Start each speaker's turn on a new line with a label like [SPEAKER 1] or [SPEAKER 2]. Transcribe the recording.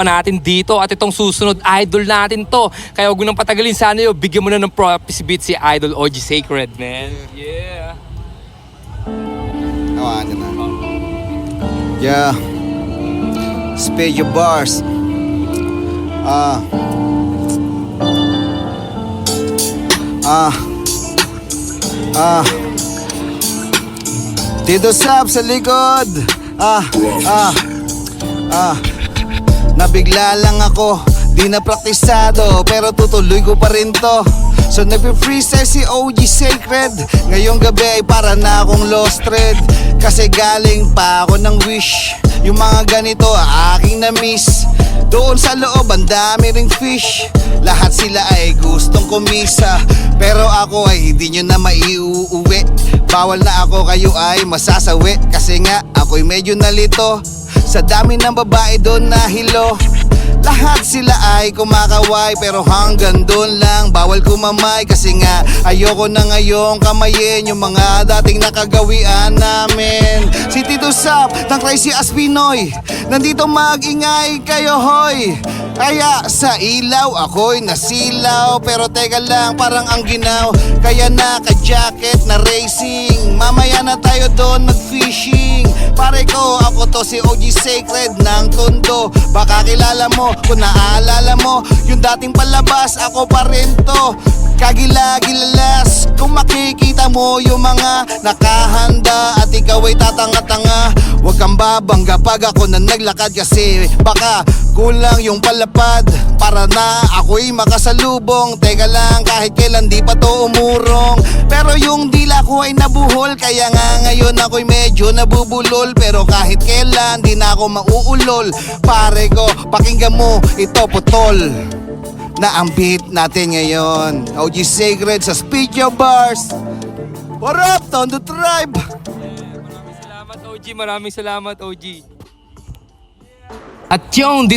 [SPEAKER 1] natin dito at itong susunod idol natin to. Kaya huwag mo nang patagalin, sana yun, bigyan mo na ng prophecy beat si Idol OG Sacred, man. Yeah.
[SPEAKER 2] Ano na. Yeah. Spade your bars. Dito sap sa likod. Nabigla lang ako, di na praktisado, pero tutuloy ko pa rin to. So nagpe-freestyle si OG Sacred. Ngayong gabi ay para na akong lost thread, kasi galing pa ako ng wish. Yung mga ganito aking na-miss. Doon sa loob ang dami ring fish. Lahat sila ay gustong kumisa, pero ako ay hindi nyo na maiuuwi. Bawal na ako, kayo ay masasawi, kasi nga ako'y medyo nalito sa dami ng babae doon na hilo. Lahat sila ay kumakaway, pero hanggang doon lang, bawal kumamay. Kasi nga ayoko na ngayong kamayin yung mga dating nakagawian namin. Si Tito Sap ng Crazy As Pinoy, nandito mag-ingay kayo hoy. Kaya sa ilaw ako'y nasilaw, pero teka lang, parang ang ginaw. Kaya naka-jacket na racing, mamaya na tayo doon mag-fishing. Pare ko, ako to si OG Sacred ng Tondo. Baka kilala mo, kung naaalala mo, yung dating palabas, ako pa rin to. Kagila-gilalas, kung makikita mo yung mga nakahanda at ikaw ay tatanga-tanga. Huwag kang babangga pag ako na naglakad, kasi baka kulang yung palapad para na ako'y makasalubong. Teka lang, kahit kailan di pa to umurong, pero yung dila ko ay nabuhol. Kaya nga ngayon ako'y medyo nabubulol, pero kahit kailan di na ako mauulol. Pare ko, pakinggan mo, ito putol na ang beat natin ngayon. OG Sacred sa Speed Your Bars. What up, Tondo Tribe?
[SPEAKER 1] Maraming salamat OG, maraming salamat OG. At yung dito